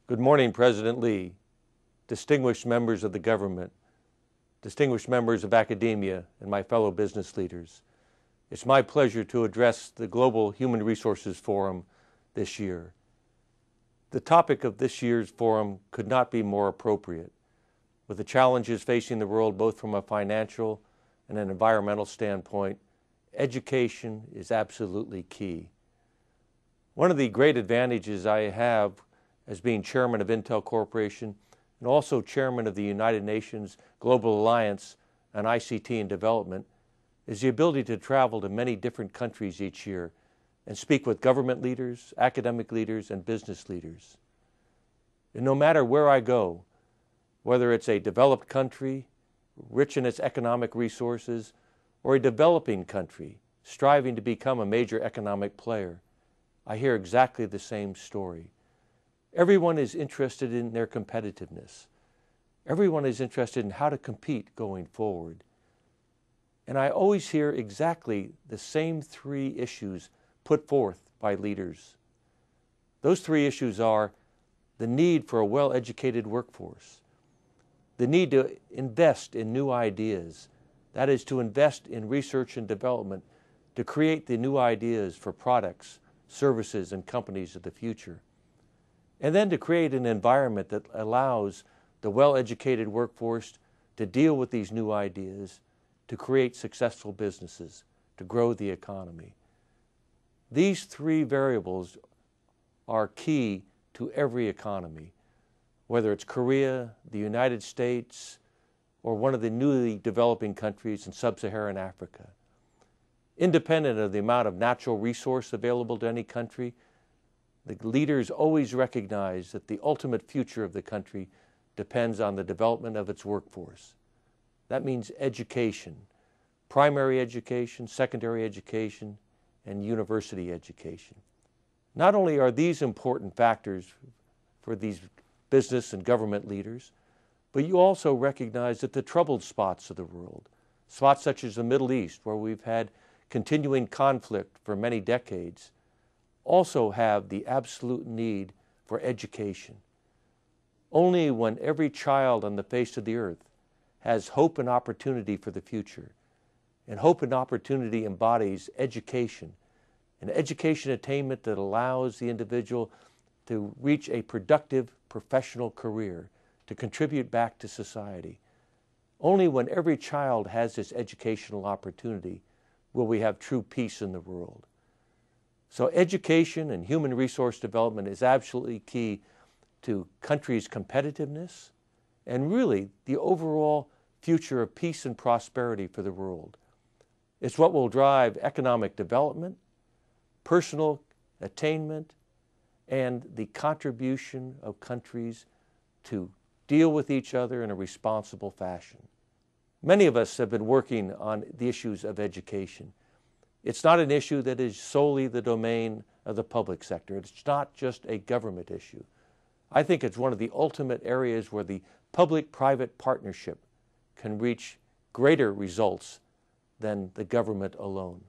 Good morning, President Lee, distinguished members of the government, distinguished members of academia, and my fellow business leaders. It's my pleasure to address the Global Human Resources Forum this year. The topic of this year's forum could not be more appropriate. With the challenges facing the world both from a financial and an environmental standpoint, education is absolutely key. One of the great advantages I have as being chairman of Intel Corporation and also chairman of the United Nations Global Alliance on ICT and Development is the ability to travel to many different countries each year and speak with government leaders, academic leaders, and business leaders. And no matter where I go, whether it's a developed country, rich in its economic resources, or a developing country, striving to become a major economic player, I hear exactly the same story. Everyone is interested in their competitiveness. Everyone is interested in how to compete going forward. And I always hear exactly the same three issues put forth by leaders. Those three issues are the need for a well-educated workforce, the need to invest in new ideas, that is, to invest in research and development to create the new ideas for products, services, and companies of the future. And then to create an environment that allows the well-educated workforce to deal with these new ideas, to create successful businesses, to grow the economy. These three variables are key to every economy, whether it's Korea, the United States, or one of the newly developing countries in sub-Saharan Africa. Independent of the amount of natural resource available to any country, the leaders always recognize that the ultimate future of the country depends on the development of its workforce. That means education, primary education, secondary education, and university education. Not only are these important factors for these business and government leaders, but you also recognize that the troubled spots of the world, spots such as the Middle East, where we've had continuing conflict for many decades, also have the absolute need for education. Only when every child on the face of the earth has hope and opportunity for the future, and hope and opportunity embodies education, an education attainment that allows the individual to reach a productive professional career, to contribute back to society. Only when every child has this educational opportunity will we have true peace in the world. So education and human resource development is absolutely key to countries' competitiveness and really the overall future of peace and prosperity for the world. It's what will drive economic development, personal attainment, and the contribution of countries to deal with each other in a responsible fashion. Many of us have been working on the issues of education. It's not an issue that is solely the domain of the public sector. It's not just a government issue. I think it's one of the ultimate areas where the public-private partnership can reach greater results than the government alone.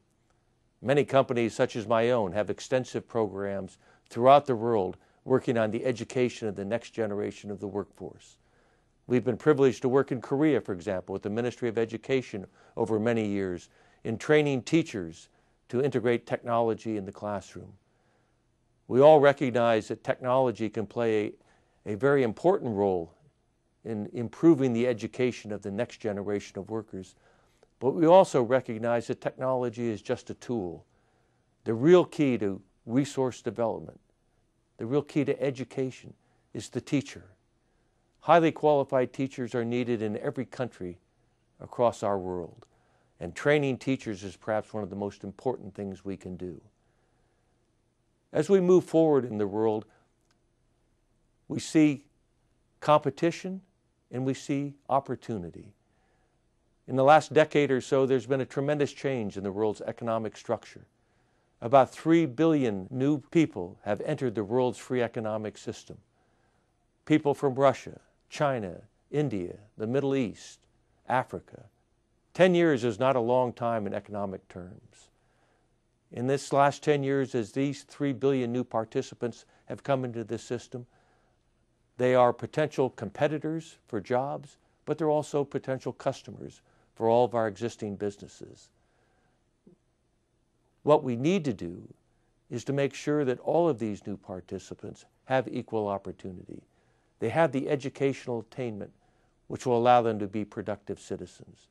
Many companies, such as my own, have extensive programs throughout the world working on the education of the next generation of the workforce. We've been privileged to work in Korea, for example, with the Ministry of Education over many years, in training teachers to integrate technology in the classroom. We all recognize that technology can play a very important role in improving the education of the next generation of workers, but we also recognize that technology is just a tool. The real key to resource development, the real key to education is the teacher. Highly qualified teachers are needed in every country across our world. And training teachers is perhaps one of the most important things we can do. As we move forward in the world, we see competition and we see opportunity. In the last decade or so, there's been a tremendous change in the world's economic structure. About 3 billion new people have entered the world's free economic system. People from Russia, China, India, the Middle East, Africa. 10 years is not a long time in economic terms. In this last 10 years, as these 3 billion new participants have come into this system, They are potential competitors for jobs, but they're also potential customers for all of our existing businesses. What we need to do is to make sure that all of these new participants have equal opportunity. They have the educational attainment which will allow them to be productive citizens.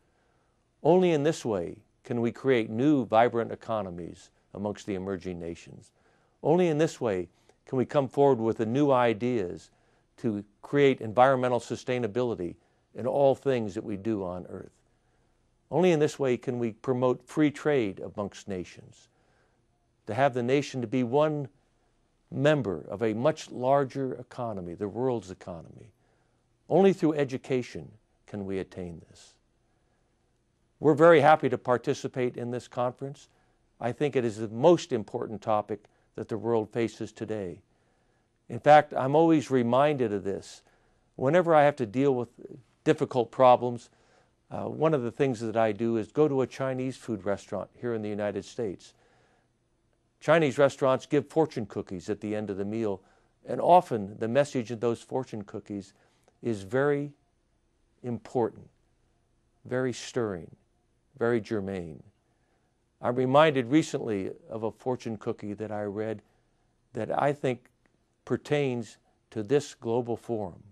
Only in this way can we create new, vibrant economies amongst the emerging nations. Only in this way can we come forward with the new ideas to create environmental sustainability in all things that we do on Earth. Only in this way can we promote free trade amongst nations, to have the nation to be one member of a much larger economy, the world's economy. Only through education can we attain this. We're very happy to participate in this conference. I think it is the most important topic that the world faces today. In fact, I'm always reminded of this. Whenever I have to deal with difficult problems, one of the things that I do is go to a Chinese food restaurant here in the United States. Chinese restaurants give fortune cookies at the end of the meal, and often the message in those fortune cookies is very important, very stirring, very germane. I'm reminded recently of a fortune cookie that I read that I think pertains to this global forum.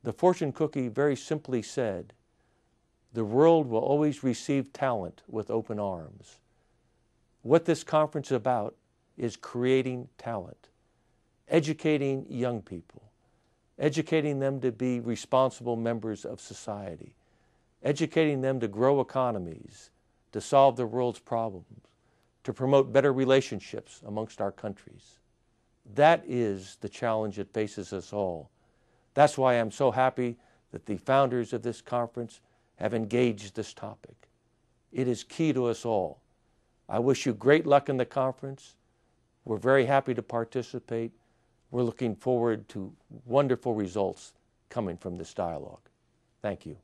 The fortune cookie very simply said, "The world will always receive talent with open arms." What this conference is about is creating talent, educating young people, educating them to be responsible members of society, educating them to grow economies, to solve the world's problems, to promote better relationships amongst our countries. That is the challenge that faces us all. That's why I'm so happy that the founders of this conference have engaged this topic. It is key to us all. I wish you great luck in the conference. We're very happy to participate. We're looking forward to wonderful results coming from this dialogue. Thank you.